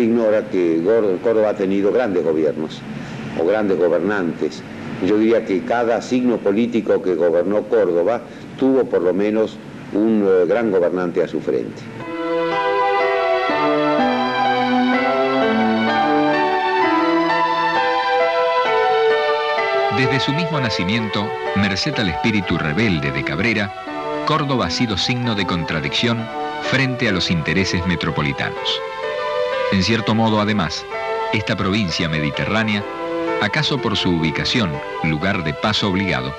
nadie ignora que Córdoba ha tenido grandes gobiernos o grandes gobernantes. Yo diría que cada signo político que gobernó Córdoba tuvo por lo menos un gran gobernante a su frente. Desde su mismo nacimiento, merced al espíritu rebelde de Cabrera, Córdoba ha sido signo de contradicción frente a los intereses metropolitanos. En cierto modo, además, esta provincia mediterránea, acaso por su ubicación, lugar de paso obligado,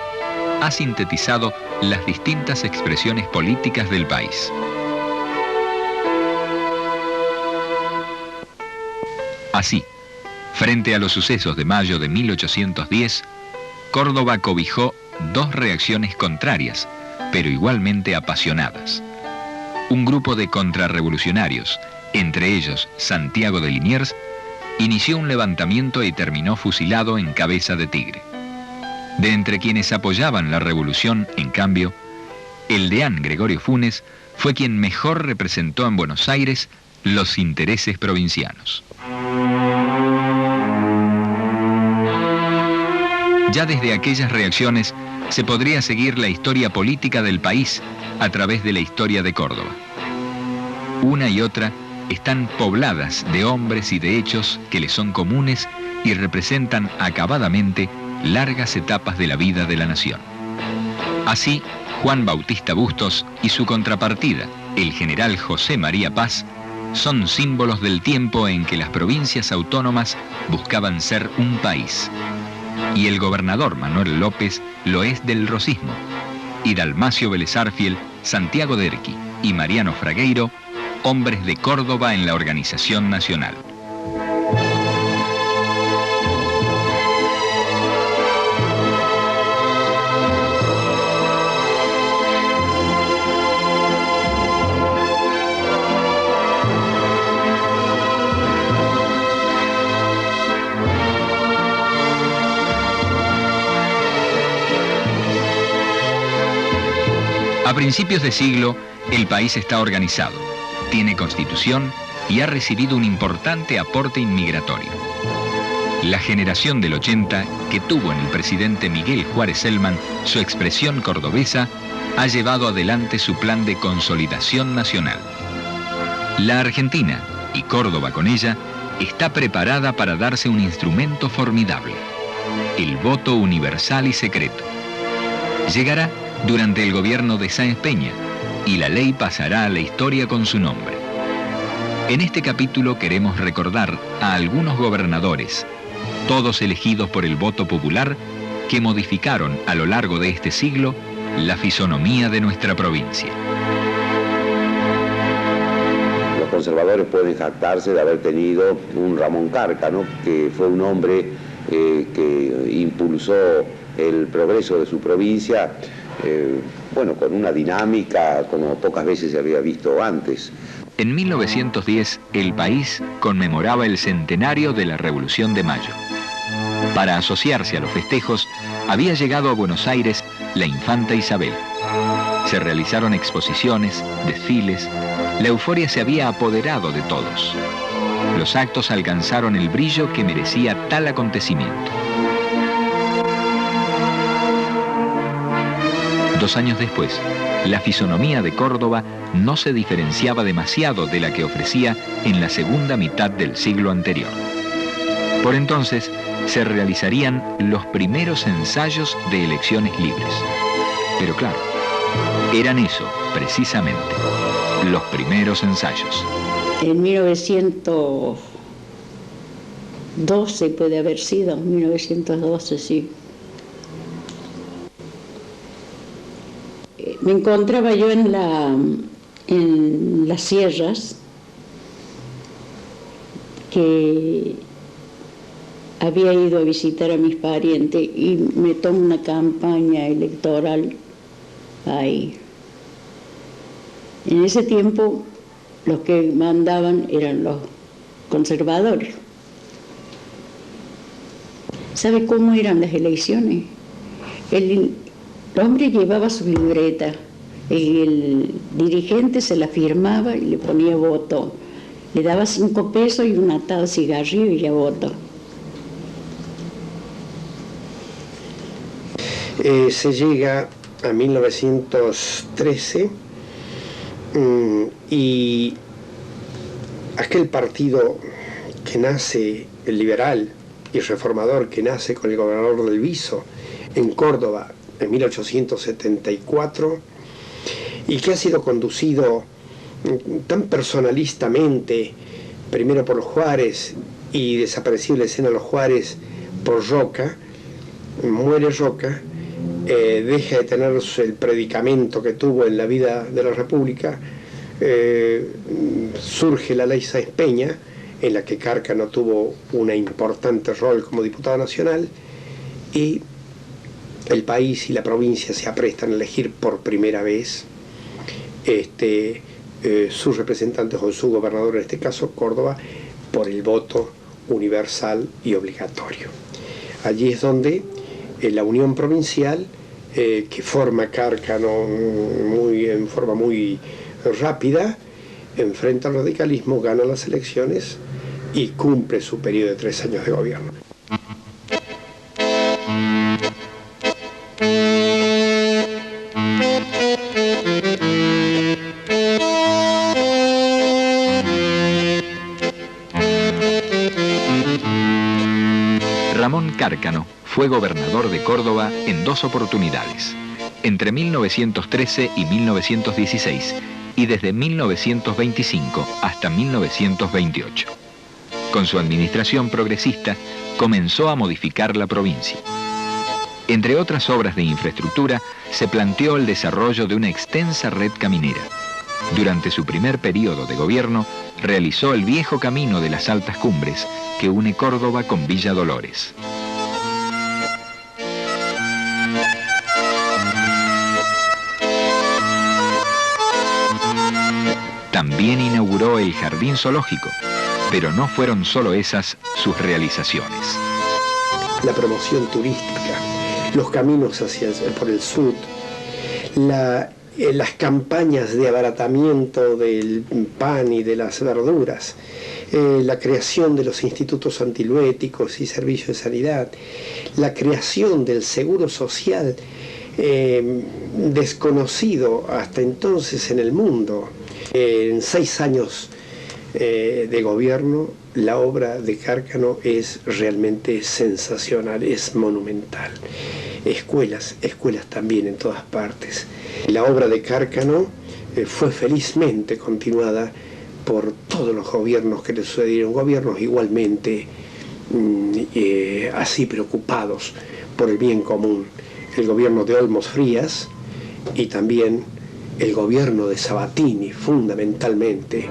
ha sintetizado las distintas expresiones políticas del país. Así, frente a los sucesos de mayo de 1810, Córdoba cobijó dos reacciones contrarias, pero igualmente apasionadas. Un grupo de contrarrevolucionarios, entre ellos Santiago de Liniers, inició un levantamiento y terminó fusilado en Cabeza de Tigre. De entre quienes apoyaban la revolución, en cambio, el deán Gregorio Funes fue quien mejor representó en Buenos Aires los intereses provincianos. Ya desde aquellas reacciones se podría seguir la historia política del país a través de la historia de Córdoba. Una y otra están pobladas de hombres y de hechos que les son comunes y representan acabadamente largas etapas de la vida de la nación. Así, Juan Bautista Bustos y su contrapartida, el general José María Paz, son símbolos del tiempo en que las provincias autónomas buscaban ser un país. Y el gobernador Manuel López lo es del rosismo, y Dalmacio Vélez Arfiel, Santiago Derqui y Mariano Fragueiro, hombres de Córdoba en la organización nacional. A principios de siglo, el país está organizado, tiene constitución y ha recibido un importante aporte inmigratorio. La generación del 80, que tuvo en el presidente Miguel Juárez Celman su expresión cordobesa, ha llevado adelante su plan de consolidación nacional. La Argentina, y Córdoba con ella, está preparada para darse un instrumento formidable: el voto universal y secreto. Llegará durante el gobierno de Sáenz Peña, y la ley pasará a la historia con su nombre. En este capítulo queremos recordar a algunos gobernadores, todos elegidos por el voto popular, que modificaron a lo largo de este siglo la fisonomía de nuestra provincia. Los conservadores pueden jactarse de haber tenido un Ramón Carca, ¿no?, que fue un hombre que impulsó el progreso de su provincia, con una dinámica como pocas veces se había visto antes. En 1910, el país conmemoraba el centenario de la Revolución de Mayo. Para asociarse a los festejos, había llegado a Buenos Aires la infanta Isabel. Se realizaron exposiciones, desfiles, la euforia se había apoderado de todos. Los actos alcanzaron el brillo que merecía tal acontecimiento. 2 años después, la fisonomía de Córdoba no se diferenciaba demasiado de la que ofrecía en la segunda mitad del siglo anterior. Por entonces, se realizarían los primeros ensayos de elecciones libres. Pero claro, eran eso, precisamente, los primeros ensayos. En 1912 puede haber sido, 1912, sí. Me encontraba yo en las sierras, que había ido a visitar a mis parientes y me tomó una campaña electoral ahí. En ese tiempo los que mandaban eran los conservadores. ¿Sabe cómo eran las elecciones? El hombre llevaba su libreta, el dirigente se la firmaba y le ponía voto. Le daba 5 pesos y una atada de cigarrillo y ya votó. Se llega a 1913 y aquel partido que nace, el liberal y reformador, que nace con el gobernador del Viso en Córdoba en 1874 y que ha sido conducido tan personalistamente, primero por Juárez y desaparecido la escena de los Juárez por Roca, muere Roca, deja de tener el predicamento que tuvo en la vida de la República, surge la ley Sáenz Peña, en la que Cárcano tuvo un importante rol como diputado nacional, y el país y la provincia se aprestan a elegir por primera vez sus representantes o su gobernador, en este caso Córdoba, por el voto universal y obligatorio. Allí es donde la unión provincial, que forma Cárcano en forma muy rápida, enfrenta al radicalismo, gana las elecciones y cumple su periodo de 3 años de gobierno. Ramón Cárcano fue gobernador de Córdoba en 2 oportunidades, entre 1913 y 1916, y desde 1925 hasta 1928. Con su administración progresista, comenzó a modificar la provincia. Entre otras obras de infraestructura, se planteó el desarrollo de una extensa red caminera. Durante su primer periodo de gobierno, realizó el viejo camino de las Altas Cumbres, que une Córdoba con Villa Dolores. También inauguró el Jardín Zoológico, pero no fueron solo esas sus realizaciones. La promoción turística, los caminos por el sur, las campañas de abaratamiento del pan y de las verduras, la creación de los institutos antiluéticos y servicios de sanidad, la creación del seguro social desconocido hasta entonces en el mundo. En 6 años de gobierno, la obra de Cárcano es realmente sensacional, es monumental. Escuelas también en todas partes. La obra de Cárcano fue felizmente continuada por todos los gobiernos que le sucedieron, gobiernos igualmente así preocupados por el bien común. El gobierno de Olmos Frías y también el gobierno de Sabatini, fundamentalmente.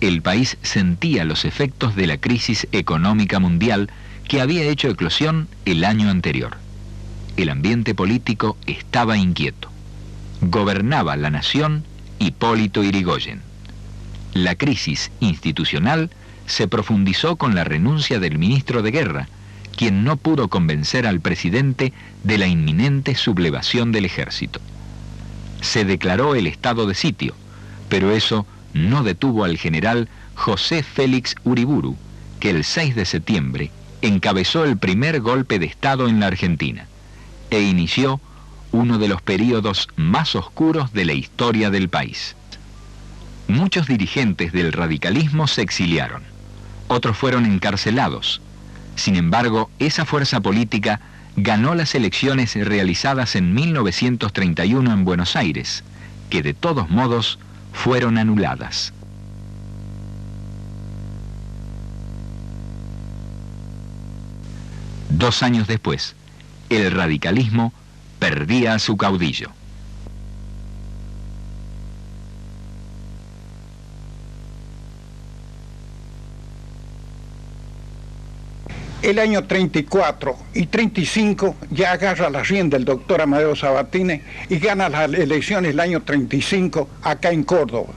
El país sentía los efectos de la crisis económica mundial que había hecho eclosión el año anterior. El ambiente político estaba inquieto. Gobernaba la nación Hipólito Yrigoyen. La crisis institucional se profundizó con la renuncia del ministro de Guerra, quien no pudo convencer al presidente de la inminente sublevación del ejército. Se declaró el estado de sitio, pero eso no detuvo al general José Félix Uriburu, que el 6 de septiembre encabezó el primer golpe de Estado en la Argentina e inició uno de los períodos más oscuros de la historia del país. Muchos dirigentes del radicalismo se exiliaron, otros fueron encarcelados. Sin embargo, esa fuerza política ganó las elecciones realizadas en 1931 en Buenos Aires, que de todos modos fueron anuladas. Dos años después, el radicalismo perdía a su caudillo. El año 34 y 35 ya agarra la rienda el doctor Amadeo Sabatini y gana las elecciones el año 35 acá en Córdoba,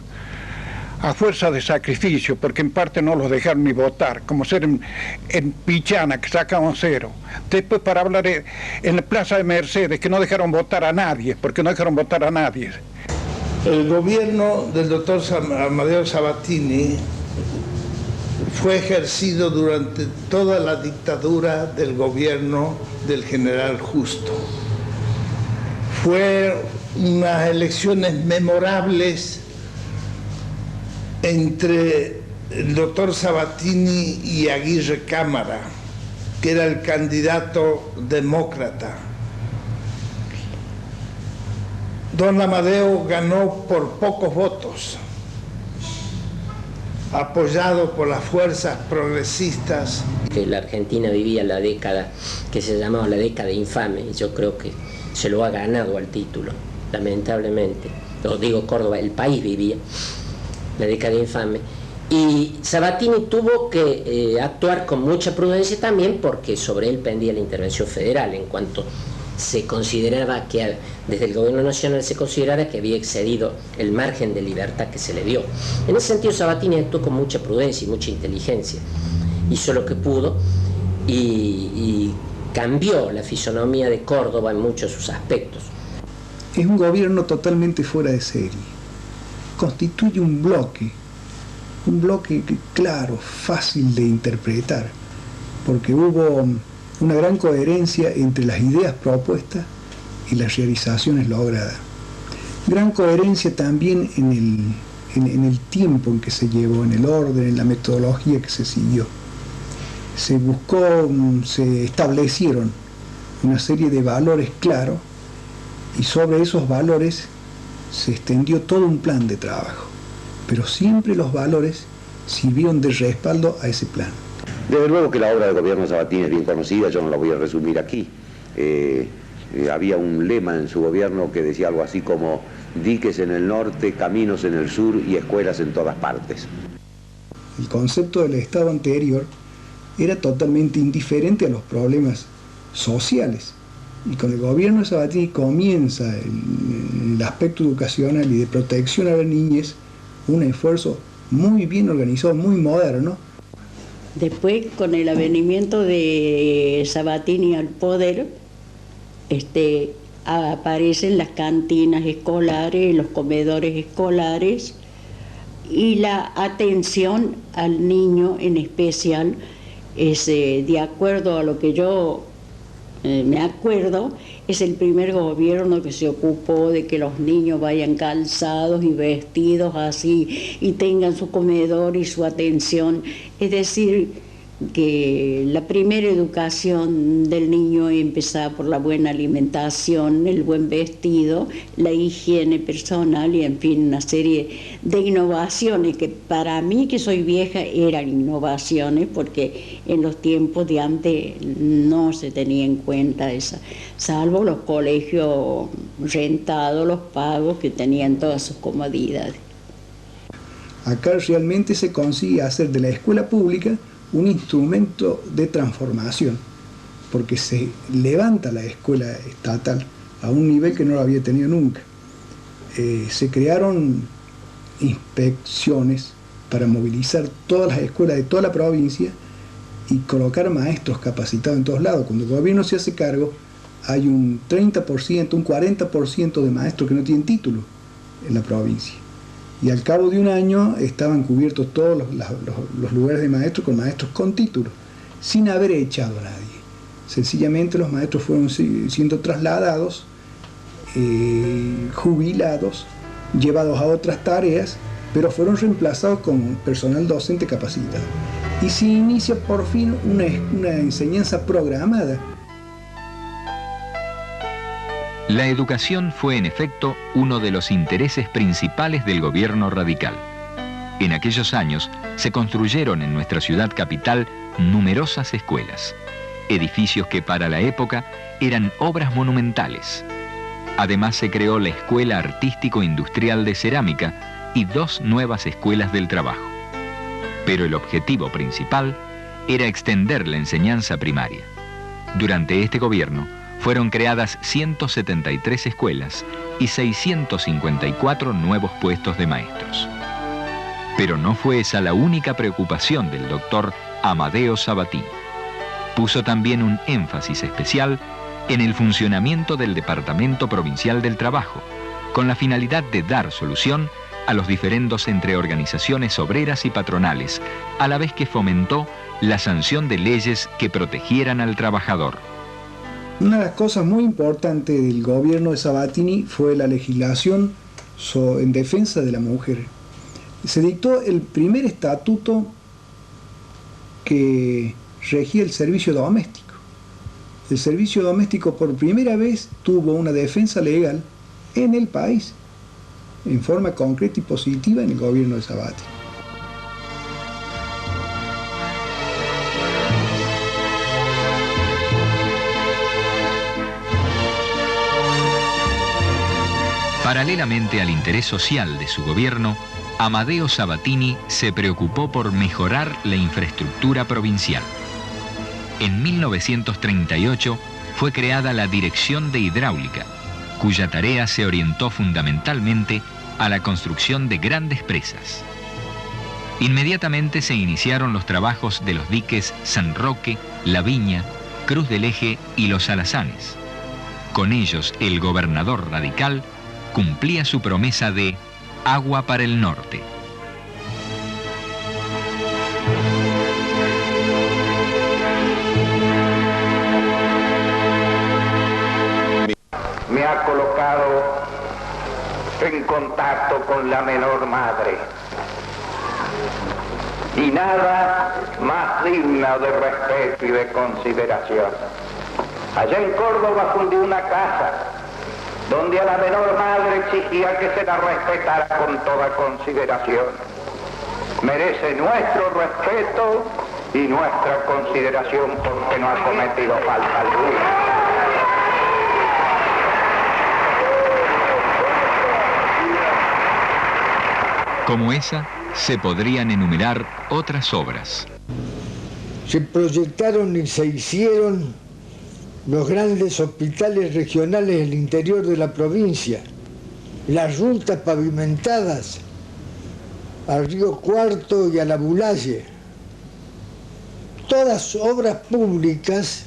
a fuerza de sacrificio, porque en parte no los dejaron ni votar, como ser en Pichana, que sacaban 0. Después para hablar en la Plaza de Mercedes, que no dejaron votar a nadie, porque no dejaron votar a nadie. El gobierno del doctor Amadeo Sabatini fue ejercido durante toda la dictadura del gobierno del general Justo. Fue unas elecciones memorables entre el doctor Sabatini y Aguirre Cámara, que era el candidato demócrata. Don Amadeo ganó por pocos votos, apoyado por las fuerzas progresistas. La Argentina vivía la década que se llamaba la década infame, y yo creo que se lo ha ganado al título, lamentablemente. Lo digo Córdoba, el país vivía la década infame. Y Sabatini tuvo que actuar con mucha prudencia también, porque sobre él pendía la intervención federal, en cuanto se consideraba que desde el gobierno nacional se considerara que había excedido el margen de libertad que se le dio. En ese sentido Sabatini actuó con mucha prudencia y mucha inteligencia, hizo lo que pudo y cambió la fisonomía de Córdoba en muchos de sus aspectos. Es un gobierno totalmente fuera de serie, constituye un bloque claro, fácil de interpretar, porque hubo una gran coherencia entre las ideas propuestas y las realizaciones logradas. Gran coherencia también en el tiempo en que se llevó, en el orden, en la metodología que se siguió. Se establecieron una serie de valores claros y sobre esos valores se extendió todo un plan de trabajo. Pero siempre los valores sirvieron de respaldo a ese plan. Desde luego que la obra del gobierno de Sabatini es bien conocida, yo no la voy a resumir aquí. Había un lema en su gobierno que decía algo así como diques en el norte, caminos en el sur y escuelas en todas partes. El concepto del Estado anterior era totalmente indiferente a los problemas sociales. Y con el gobierno de Sabatini comienza el aspecto educacional y de protección a la niñez un esfuerzo muy bien organizado, muy moderno. Después, con el avenimiento de Sabatini al poder, aparecen las cantinas escolares, los comedores escolares y la atención al niño en especial. De acuerdo a lo que yo me acuerdo, es el primer gobierno que se ocupó de que los niños vayan calzados y vestidos así y tengan su comedor y su atención. Es decir, que la primera educación del niño empezaba por la buena alimentación, el buen vestido, la higiene personal y en fin una serie de innovaciones que para mí, que soy vieja, eran innovaciones porque en los tiempos de antes no se tenía en cuenta esa, salvo los colegios rentados, los pagos que tenían todas sus comodidades. Acá realmente se consigue hacer de la escuela pública un instrumento de transformación, porque se levanta la escuela estatal a un nivel que no lo había tenido nunca. Se crearon inspecciones para movilizar todas las escuelas de toda la provincia y colocar maestros capacitados en todos lados. Cuando el gobierno se hace cargo, hay un 30%, un 40% de maestros que no tienen título en la provincia. Y al cabo de un año estaban cubiertos todos los lugares de maestros con maestros con título, sin haber echado a nadie. Sencillamente los maestros fueron siendo trasladados, jubilados, llevados a otras tareas, pero fueron reemplazados con personal docente capacitado. Y se inicia por fin una enseñanza programada. La educación fue en efecto uno de los intereses principales del gobierno radical. En aquellos años se construyeron en nuestra ciudad capital numerosas escuelas, edificios que para la época eran obras monumentales. Además se creó la Escuela Artístico-Industrial de Cerámica y 2 nuevas escuelas del trabajo. Pero el objetivo principal era extender la enseñanza primaria. Durante este gobierno fueron creadas 173 escuelas y 654 nuevos puestos de maestros. Pero no fue esa la única preocupación del doctor Amadeo Sabatini. Puso también un énfasis especial en el funcionamiento del Departamento Provincial del Trabajo, con la finalidad de dar solución a los diferendos entre organizaciones obreras y patronales, a la vez que fomentó la sanción de leyes que protegieran al trabajador. Una de las cosas muy importantes del gobierno de Sabatini fue la legislación en defensa de la mujer. Se dictó el primer estatuto que regía el servicio doméstico. El servicio doméstico por primera vez tuvo una defensa legal en el país, en forma concreta y positiva en el gobierno de Sabatini. Paralelamente al interés social de su gobierno, Amadeo Sabatini se preocupó por mejorar la infraestructura provincial. En 1938 fue creada la Dirección de Hidráulica, cuya tarea se orientó fundamentalmente a la construcción de grandes presas. Inmediatamente se iniciaron los trabajos de los diques San Roque, La Viña, Cruz del Eje y Los Alazanes. Con ellos, el gobernador radical cumplía su promesa de agua para el norte. Me ha colocado en contacto con la menor madre. Y nada más digna de respeto y de consideración. Allá en Córdoba fundé una casa donde a la menor madre exigía que se la respetara con toda consideración. Merece nuestro respeto y nuestra consideración porque no ha cometido falta alguna. Como esa, se podrían enumerar otras obras. Se proyectaron y se hicieron los grandes hospitales regionales del interior de la provincia, las rutas pavimentadas al Río Cuarto y a la Bulaye, todas obras públicas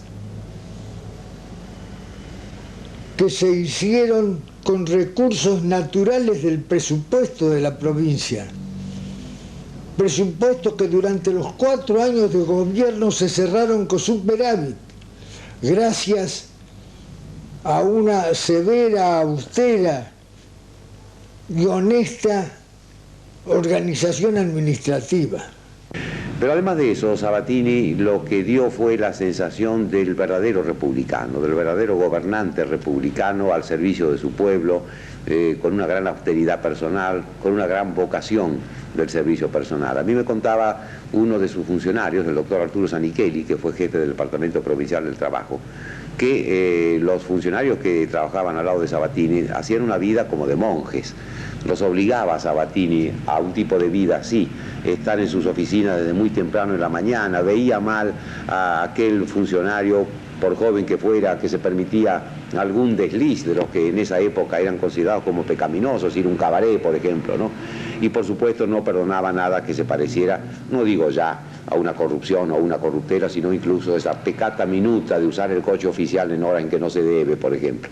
que se hicieron con recursos naturales del presupuesto de la provincia. Presupuestos que durante los 4 años de gobierno se cerraron con superávit, gracias a una severa, austera y honesta organización administrativa. Pero además de eso, Sabatini lo que dio fue la sensación del verdadero republicano, del verdadero gobernante republicano al servicio de su pueblo, con una gran austeridad personal, con una gran vocación del servicio personal. A mí me contaba uno de sus funcionarios, el doctor Arturo Zanichelli, que fue jefe del Departamento Provincial del Trabajo, que los funcionarios que trabajaban al lado de Sabatini hacían una vida como de monjes. Los obligaba a Sabatini a un tipo de vida así, estar en sus oficinas desde muy temprano en la mañana, veía mal a aquel funcionario, por joven que fuera, que se permitía algún desliz de los que en esa época eran considerados como pecaminosos, ir a un cabaret, por ejemplo, ¿no? Y por supuesto no perdonaba nada que se pareciera, no digo ya a una corrupción o a una corruptela, sino incluso esa pecata minuta de usar el coche oficial en hora en que no se debe, por ejemplo.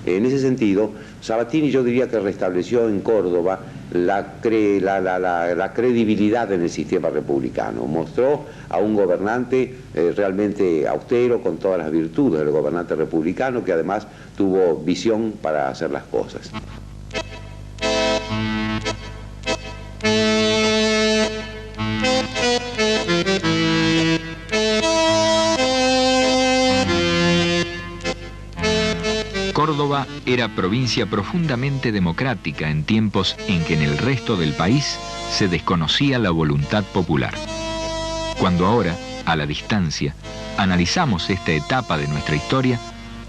En ese sentido, Sabatini yo diría que restableció en Córdoba la credibilidad en el sistema republicano. Mostró a un gobernante realmente austero, con todas las virtudes del gobernante republicano, que además tuvo visión para hacer las cosas. Córdoba era provincia profundamente democrática en tiempos en que en el resto del país se desconocía la voluntad popular. Cuando ahora, a la distancia, analizamos esta etapa de nuestra historia,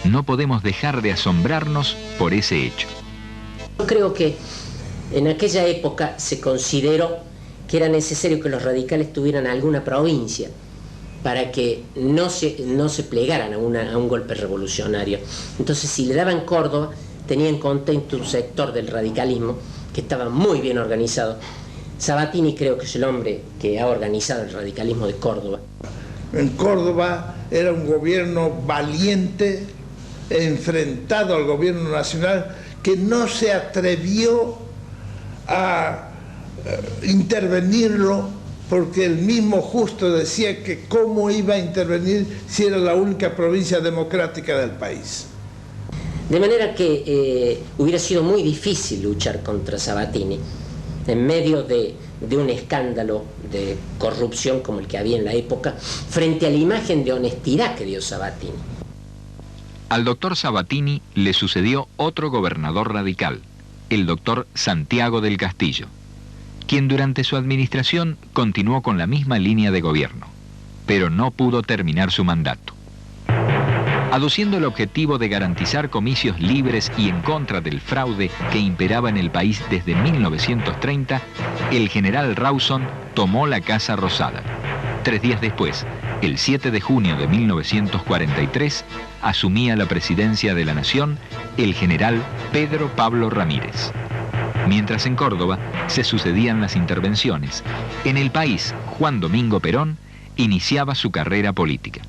no podemos dejar de asombrarnos por ese hecho. Yo creo que en aquella época se consideró que era necesario que los radicales tuvieran alguna provincia para que no se plegaran a un golpe revolucionario. Entonces, si le daban Córdoba, tenían contento un sector del radicalismo que estaba muy bien organizado. Sabatini creo que es el hombre que ha organizado el radicalismo de Córdoba. En Córdoba era un gobierno valiente, enfrentado al gobierno nacional, que no se atrevió a intervenirlo, porque el mismo Justo decía que cómo iba a intervenir si era la única provincia democrática del país. De manera que hubiera sido muy difícil luchar contra Sabatini en medio de un escándalo de corrupción como el que había en la época, frente a la imagen de honestidad que dio Sabatini. Al doctor Sabatini le sucedió otro gobernador radical, el doctor Santiago del Castillo, quien durante su administración continuó con la misma línea de gobierno, pero no pudo terminar su mandato. Aduciendo el objetivo de garantizar comicios libres y en contra del fraude que imperaba en el país desde 1930, el general Rawson tomó la Casa Rosada. 3 días después, el 7 de junio de 1943, asumía la presidencia de la Nación el general Pedro Pablo Ramírez. Mientras en Córdoba se sucedían las intervenciones, en el país, Juan Domingo Perón iniciaba su carrera política.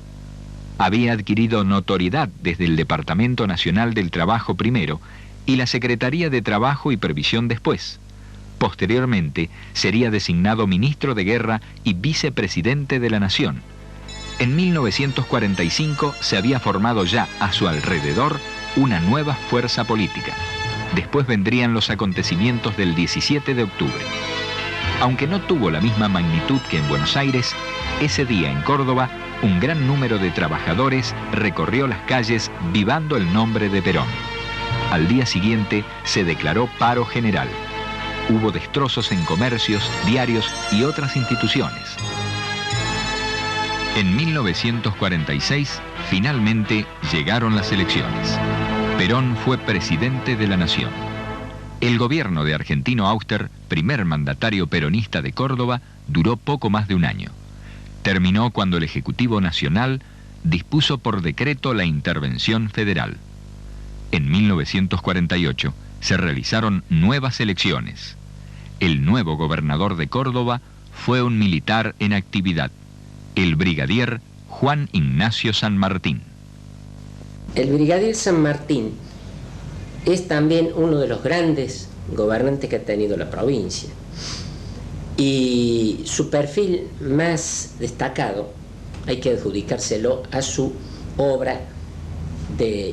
Había adquirido notoriedad desde el Departamento Nacional del Trabajo primero y la Secretaría de Trabajo y Previsión después. Posteriormente sería designado ministro de Guerra y vicepresidente de la Nación. En 1945 se había formado ya a su alrededor una nueva fuerza política. Después vendrían los acontecimientos del 17 de octubre. Aunque no tuvo la misma magnitud que en Buenos Aires, ese día en Córdoba, un gran número de trabajadores recorrió las calles vivando el nombre de Perón. Al día siguiente se declaró paro general. Hubo destrozos en comercios, diarios y otras instituciones. En 1946, finalmente llegaron las elecciones. Perón fue presidente de la Nación. El gobierno de Argentino Auster, primer mandatario peronista de Córdoba, duró poco más de un año. Terminó cuando el Ejecutivo Nacional dispuso por decreto la intervención federal. En 1948 se realizaron nuevas elecciones. El nuevo gobernador de Córdoba fue un militar en actividad, el brigadier Juan Ignacio San Martín. El brigadier San Martín es también uno de los grandes gobernantes que ha tenido la provincia. Y su perfil más destacado hay que adjudicárselo a su obra de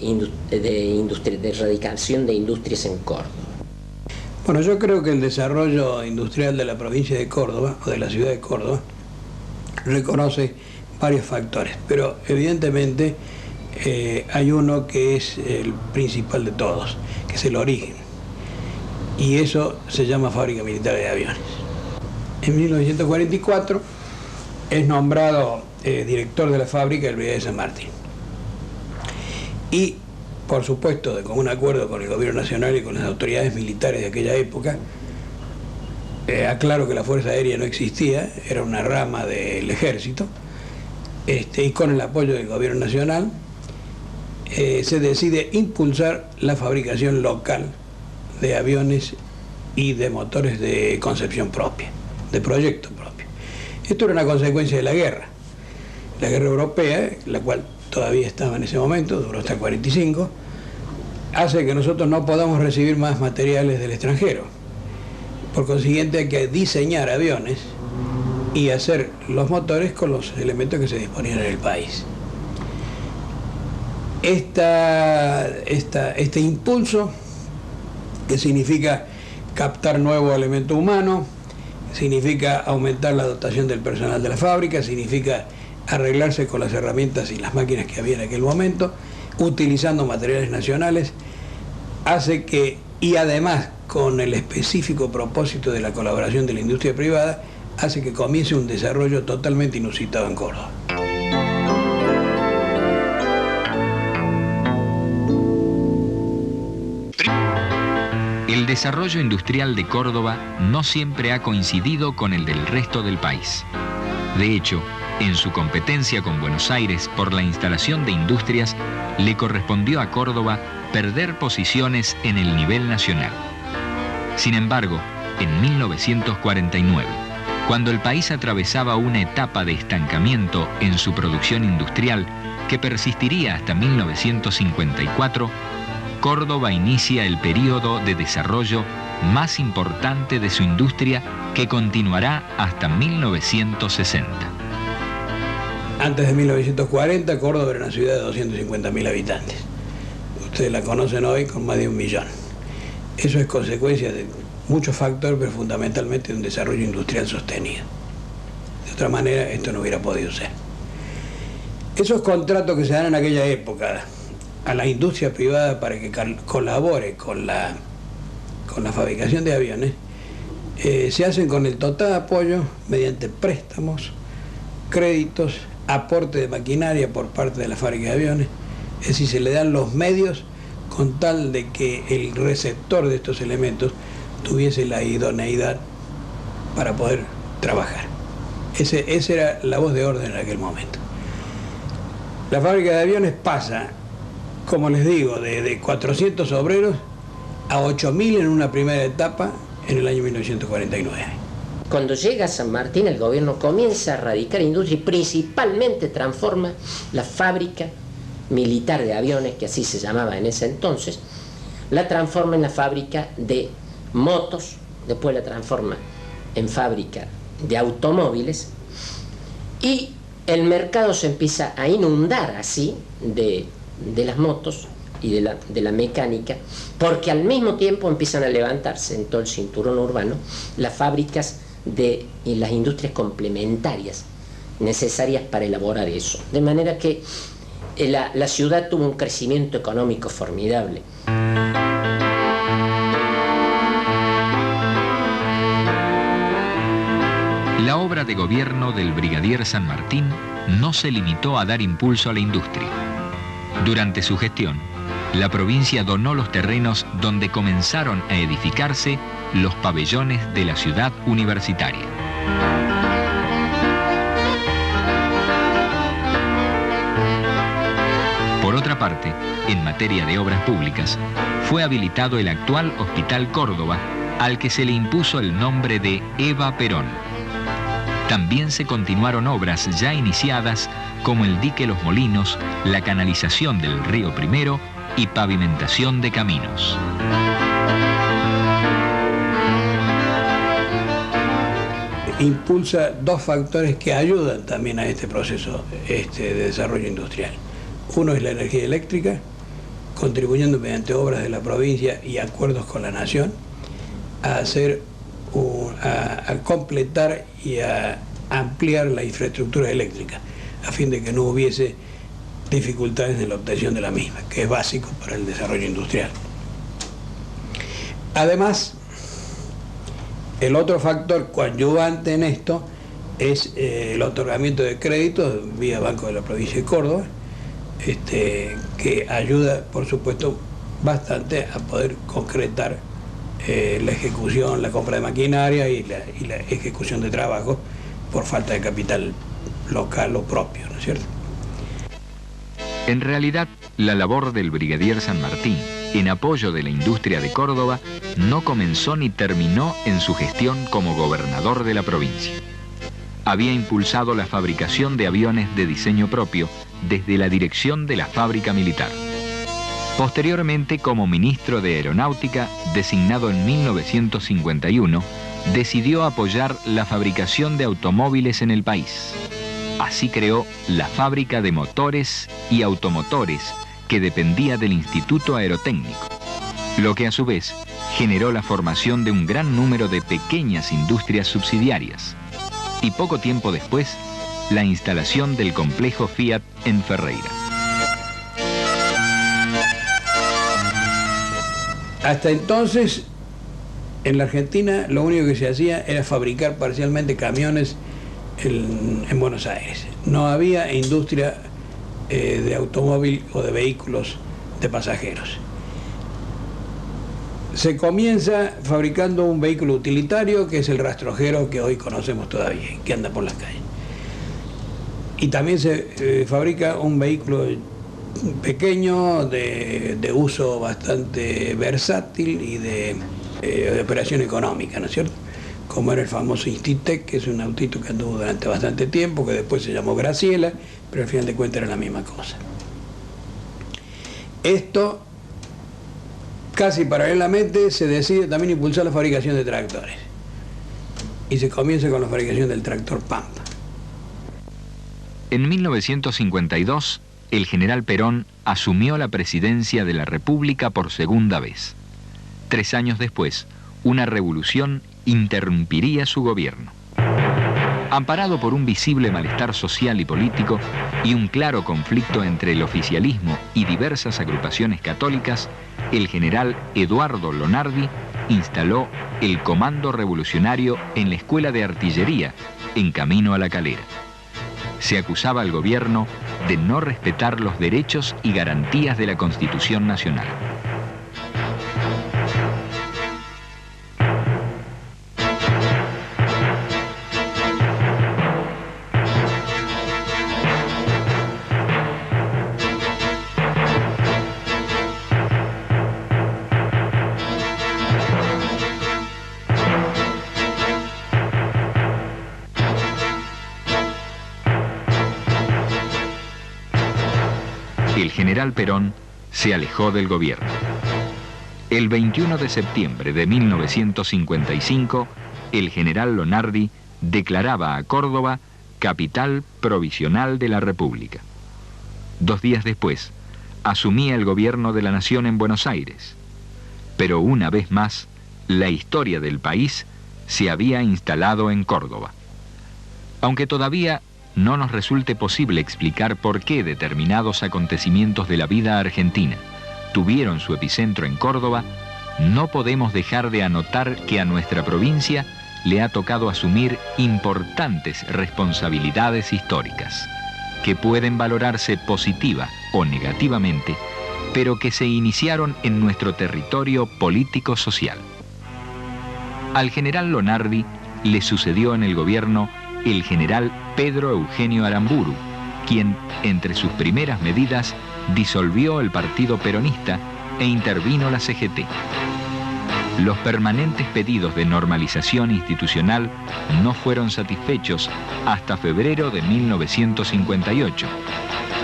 erradicación de industrias en Córdoba. Bueno, yo creo que el desarrollo industrial de la provincia de Córdoba, o de la ciudad de Córdoba, reconoce varios factores, pero evidentemente hay uno que es el principal de todos, que es el origen, y eso se llama Fábrica Militar de Aviones. En 1944 es nombrado director de la fábrica el brigadier San Martín. Y, por supuesto, de común acuerdo con el gobierno nacional y con las autoridades militares de aquella época, aclaro que la Fuerza Aérea no existía, era una rama del ejército, y con el apoyo del gobierno nacional se decide impulsar la fabricación local de aviones y de motores de concepción propia, de proyecto propio. Esto era una consecuencia de la guerra europea, la cual todavía estaba en ese momento, duró hasta el 45, hace que nosotros no podamos recibir más materiales del extranjero. Por consiguiente hay que diseñar aviones y hacer los motores con los elementos que se disponían en el país. Este impulso, que significa captar nuevo elemento humano, significa aumentar la dotación del personal de la fábrica, significa arreglarse con las herramientas y las máquinas que había en aquel momento, utilizando materiales nacionales, hace que, y además con el específico propósito de la colaboración de la industria privada, hace que comience un desarrollo totalmente inusitado en Córdoba. El desarrollo industrial de Córdoba no siempre ha coincidido con el del resto del país. De hecho, en su competencia con Buenos Aires por la instalación de industrias, le correspondió a Córdoba perder posiciones en el nivel nacional. Sin embargo, en 1949, cuando el país atravesaba una etapa de estancamiento en su producción industrial que persistiría hasta 1954, Córdoba inicia el periodo de desarrollo más importante de su industria, que continuará hasta 1960. Antes de 1940, Córdoba era una ciudad de 250.000 habitantes. Ustedes la conocen hoy con más de 1 millón. Eso es consecuencia de muchos factores, pero fundamentalmente de un desarrollo industrial sostenido. De otra manera, esto no hubiera podido ser. Esos contratos que se dan en aquella época a la industria privada para que colabore con la fabricación de aviones, se hacen con el total apoyo mediante préstamos, créditos, aporte de maquinaria por parte de la fábrica de aviones. Es decir, se le dan los medios con tal de que el receptor de estos elementos tuviese la idoneidad para poder trabajar. Esa era la voz de orden en aquel momento. La fábrica de aviones pasa, como les digo, de 400 obreros a 8.000 en una primera etapa en el año 1949. Cuando llega a San Martín, el gobierno comienza a radicar industria y principalmente transforma la fábrica militar de aviones, que así se llamaba en ese entonces, la transforma en la fábrica de motos, después la transforma en fábrica de automóviles, y el mercado se empieza a inundar así de las motos y de la mecánica, porque al mismo tiempo empiezan a levantarse en todo el cinturón urbano las fábricas y las industrias complementarias necesarias para elaborar eso. De manera que la ciudad tuvo un crecimiento económico formidable. La obra de gobierno del brigadier San Martín no se limitó a dar impulso a la industria. Durante su gestión, la provincia donó los terrenos donde comenzaron a edificarse los pabellones de la ciudad universitaria. Por otra parte, en materia de obras públicas, fue habilitado el actual Hospital Córdoba, al que se le impuso el nombre de Eva Perón. También se continuaron obras ya iniciadas como el dique Los Molinos, la canalización del río Primero y pavimentación de caminos. Impulsa dos factores que ayudan también a este proceso de desarrollo industrial. Uno es la energía eléctrica, contribuyendo mediante obras de la provincia y acuerdos con la nación a completar y a ampliar la infraestructura eléctrica, a fin de que no hubiese dificultades en la obtención de la misma, que es básico para el desarrollo industrial. Además, el otro factor coadyuvante en esto es el otorgamiento de créditos vía Banco de la Provincia de Córdoba, que ayuda, por supuesto, bastante a poder concretar la ejecución, la compra de maquinaria y la ejecución de trabajos por falta de capital local o propio, ¿no es cierto? En realidad, la labor del brigadier San Martín en apoyo de la industria de Córdoba no comenzó ni terminó en su gestión como gobernador de la provincia. Había impulsado la fabricación de aviones de diseño propio desde la dirección de la fábrica militar. Posteriormente, como ministro de Aeronáutica, designado en 1951, decidió apoyar la fabricación de automóviles en el país. Así creó la Fábrica de Motores y Automotores, que dependía del Instituto Aerotécnico, lo que a su vez generó la formación de un gran número de pequeñas industrias subsidiarias. Y poco tiempo después, la instalación del complejo Fiat en Ferreira. Hasta entonces, en la Argentina, lo único que se hacía era fabricar parcialmente camiones en Buenos Aires. No había industria de automóvil o de vehículos de pasajeros. Se comienza fabricando un vehículo utilitario, que es el rastrojero que hoy conocemos todavía, que anda por las calles. Y también se fabrica un vehículo pequeño, de uso bastante versátil y de operación económica, ¿no es cierto? como era el famoso Institec, que es un autito que anduvo durante bastante tiempo, que después se llamó Graciela, pero al final de cuentas era la misma cosa. Esto, casi paralelamente, se decide también impulsar la fabricación de tractores. Y se comienza con la fabricación del tractor Pampa. En 1952, el general Perón asumió la presidencia de la República por segunda vez. 3 años después, una revolución interrumpiría su gobierno. Amparado por un visible malestar social y político y un claro conflicto entre el oficialismo y diversas agrupaciones católicas, el general Eduardo Lonardi instaló el Comando Revolucionario en la Escuela de Artillería, en camino a La Calera. Se acusaba al gobierno de no respetar los derechos y garantías de la Constitución Nacional. El general Perón se alejó del gobierno. El 21 de septiembre de 1955, el general Lonardi declaraba a Córdoba capital provisional de la República. 2 días después, asumía el gobierno de la nación en Buenos Aires. Pero una vez más, la historia del país se había instalado en Córdoba. Aunque todavía no nos resulte posible explicar por qué determinados acontecimientos de la vida argentina tuvieron su epicentro en Córdoba, no podemos dejar de anotar que a nuestra provincia le ha tocado asumir importantes responsabilidades históricas, que pueden valorarse positiva o negativamente, pero que se iniciaron en nuestro territorio político-social. Al general Lonardi le sucedió en el gobierno el general Pedro Eugenio Aramburu, quien, entre sus primeras medidas, disolvió el partido peronista e intervino la CGT. Los permanentes pedidos de normalización institucional no fueron satisfechos hasta febrero de 1958,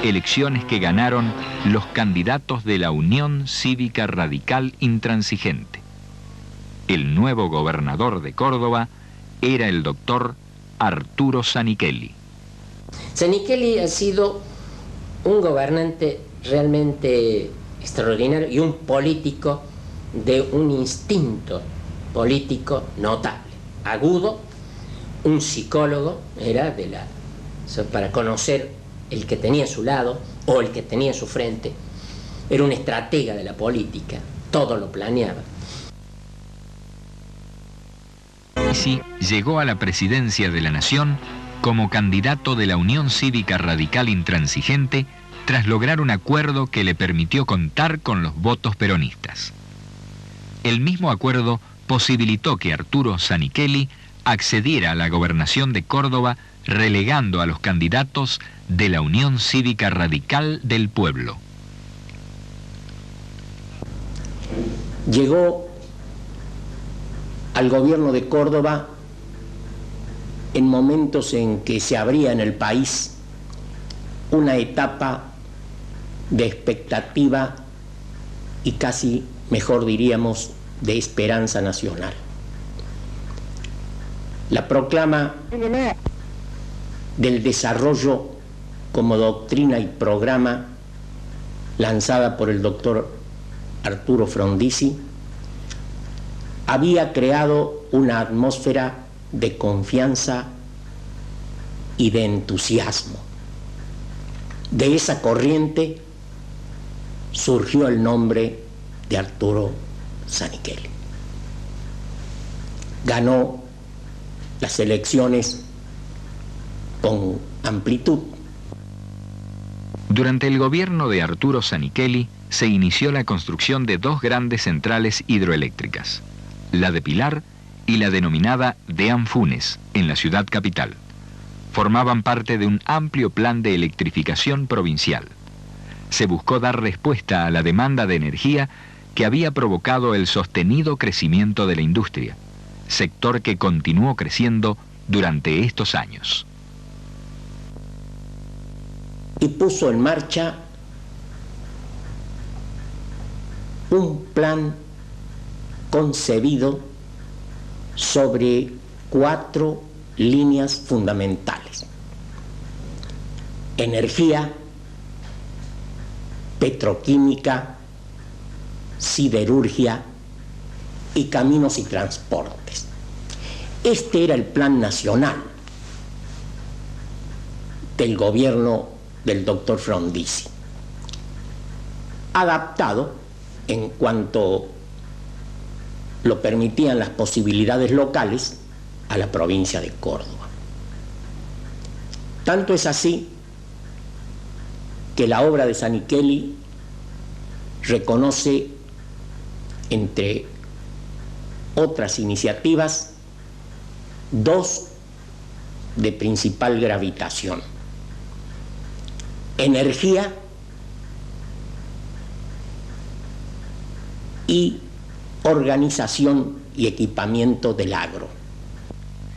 elecciones que ganaron los candidatos de la Unión Cívica Radical Intransigente. El nuevo gobernador de Córdoba era el doctor Arturo Zanichelli. Zanichelli ha sido un gobernante realmente extraordinario y un político de un instinto político notable, agudo, un psicólogo, era para conocer el que tenía a su lado o el que tenía a su frente, era un estratega de la política, todo lo planeaba. Sí, llegó a la presidencia de la Nación como candidato de la Unión Cívica Radical Intransigente tras lograr un acuerdo que le permitió contar con los votos peronistas. El mismo acuerdo posibilitó que Arturo Zanichelli accediera a la gobernación de Córdoba, relegando a los candidatos de la Unión Cívica Radical del Pueblo. Llegó al gobierno de Córdoba en momentos en que se abría en el país una etapa de expectativa y casi, mejor diríamos, de esperanza nacional. La proclama del desarrollo como doctrina y programa lanzada por el doctor Arturo Frondizi había creado una atmósfera de confianza y de entusiasmo. De esa corriente surgió el nombre de Arturo Zanichelli. Ganó las elecciones con amplitud. Durante el gobierno de Arturo Zanichelli se inició la construcción de 2 grandes centrales hidroeléctricas, la de Pilar y la denominada de Anfunes, en la ciudad capital. Formaban parte de un amplio plan de electrificación provincial. Se buscó dar respuesta a la demanda de energía que había provocado el sostenido crecimiento de la industria, sector que continuó creciendo durante estos años. Y puso en marcha un plan concebido sobre 4 líneas fundamentales: energía, petroquímica, siderurgia y caminos y transportes. Este era el plan nacional del gobierno del doctor Frondizi, adaptado en cuanto lo permitían las posibilidades locales a la provincia de Córdoba. Tanto es así que la obra de Zanichelli reconoce, entre otras iniciativas, 2 de principal gravitación: energía y organización y equipamiento del agro.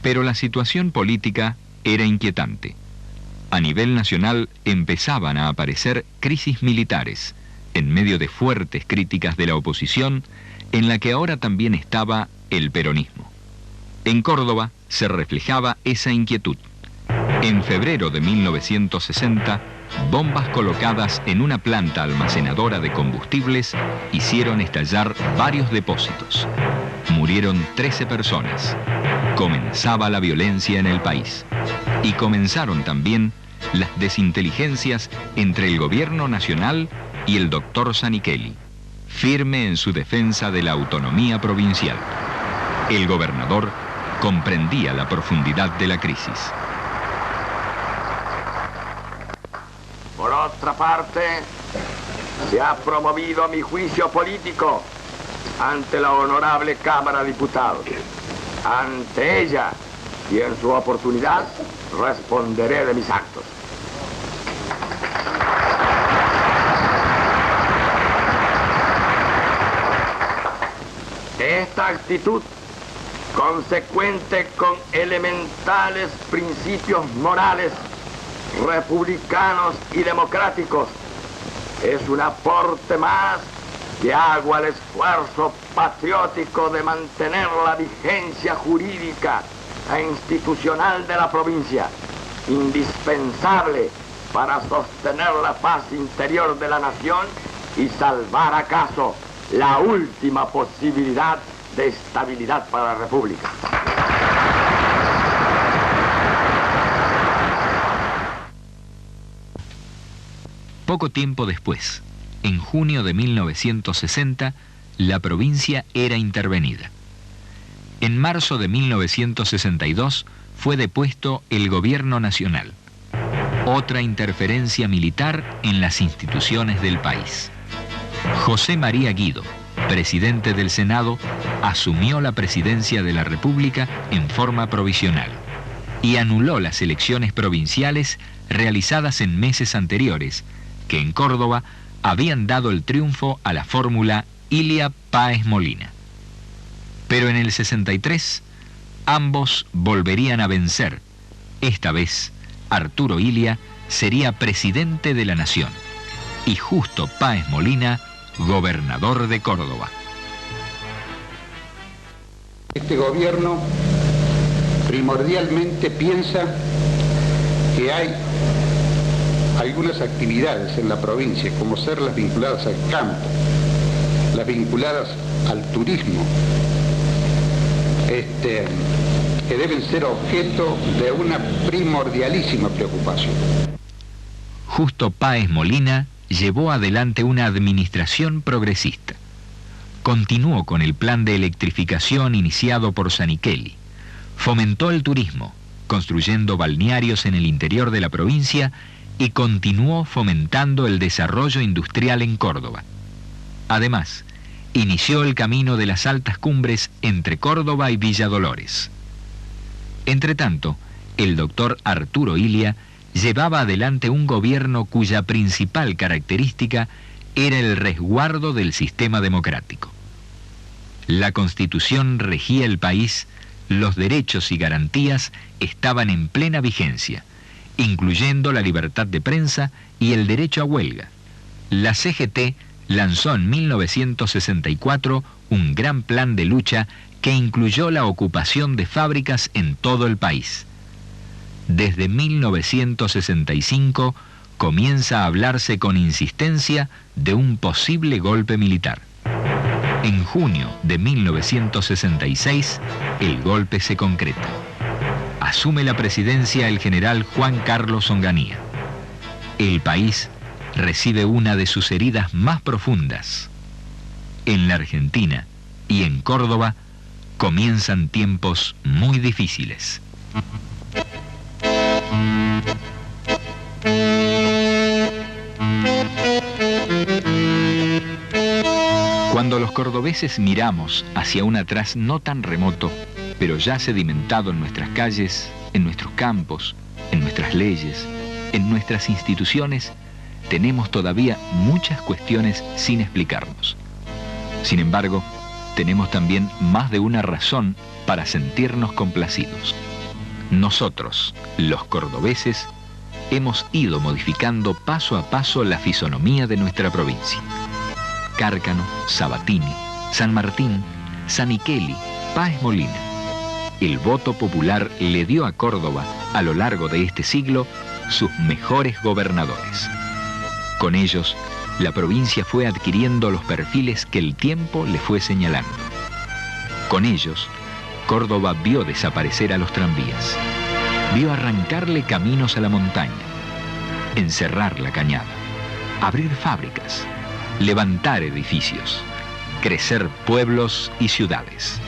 Pero la situación política era inquietante. A nivel nacional empezaban a aparecer crisis militares, en medio de fuertes críticas de la oposición, en la que ahora también estaba el peronismo. En Córdoba se reflejaba esa inquietud. En febrero de 1960, bombas colocadas en una planta almacenadora de combustibles hicieron estallar varios depósitos. Murieron 13 personas. Comenzaba la violencia en el país. Y comenzaron también las desinteligencias entre el gobierno nacional y el doctor Zanichelli, firme en su defensa de la autonomía provincial. El gobernador comprendía la profundidad de la crisis. Por otra parte, se ha promovido mi juicio político ante la honorable Cámara de Diputados. Ante ella y en su oportunidad responderé de mis actos. Esta actitud, consecuente con elementales principios morales, republicanos y democráticos, es un aporte más que hago al esfuerzo patriótico de mantener la vigencia jurídica e institucional de la provincia, indispensable para sostener la paz interior de la nación y salvar acaso la última posibilidad de estabilidad para la República. Poco tiempo después, en junio de 1960, la provincia era intervenida. En marzo de 1962 fue depuesto el gobierno nacional. Otra interferencia militar en las instituciones del país. José María Guido, presidente del Senado, asumió la presidencia de la República en forma provisional y anuló las elecciones provinciales realizadas en meses anteriores, que en Córdoba habían dado el triunfo a la fórmula Ilia Páez Molina. Pero en el 63, ambos volverían a vencer. Esta vez, Arturo Ilia sería presidente de la nación y Justo Páez Molina, gobernador de Córdoba. Este gobierno primordialmente piensa que hay algunas actividades en la provincia, como ser las vinculadas al campo, las vinculadas al turismo, que deben ser objeto de una primordialísima preocupación. Justo Páez Molina llevó adelante una administración progresista. Continuó con el plan de electrificación iniciado por Zanichelli. Fomentó el turismo, construyendo balnearios en el interior de la provincia, y continuó fomentando el desarrollo industrial en Córdoba. Además, inició el camino de las altas cumbres entre Córdoba y Villa Dolores. Entretanto, el doctor Arturo Ilia llevaba adelante un gobierno cuya principal característica era el resguardo del sistema democrático. La Constitución regía el país, los derechos y garantías estaban en plena vigencia, incluyendo la libertad de prensa y el derecho a huelga. La CGT lanzó en 1964 un gran plan de lucha que incluyó la ocupación de fábricas en todo el país. Desde 1965 comienza a hablarse con insistencia de un posible golpe militar. En junio de 1966, el golpe se concreta. Asume la presidencia el general Juan Carlos Onganía. El país recibe una de sus heridas más profundas. En la Argentina y en Córdoba comienzan tiempos muy difíciles. Cuando los cordobeses miramos hacia un atrás no tan remoto, pero ya sedimentado en nuestras calles, en nuestros campos, en nuestras leyes, en nuestras instituciones, tenemos todavía muchas cuestiones sin explicarnos. Sin embargo, tenemos también más de una razón para sentirnos complacidos. Nosotros, los cordobeses, hemos ido modificando paso a paso la fisonomía de nuestra provincia. Cárcano, Sabatini, San Martín, San Miqueli, Páez Molina. El voto popular le dio a Córdoba, a lo largo de este siglo, sus mejores gobernadores. Con ellos, la provincia fue adquiriendo los perfiles que el tiempo le fue señalando. Con ellos, Córdoba vio desaparecer a los tranvías, vio arrancarle caminos a la montaña, encerrar la cañada, abrir fábricas, levantar edificios, crecer pueblos y ciudades.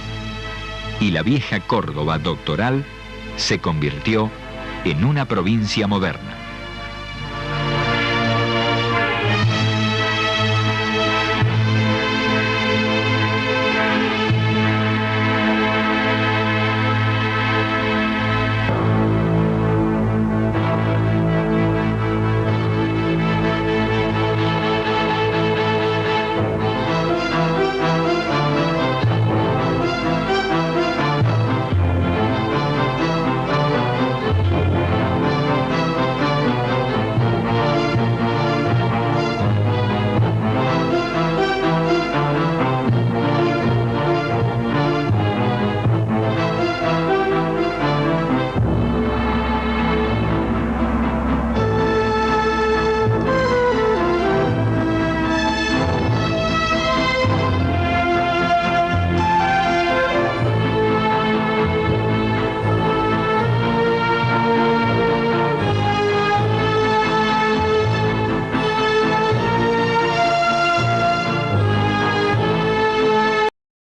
Y la vieja Córdoba doctoral se convirtió en una provincia moderna.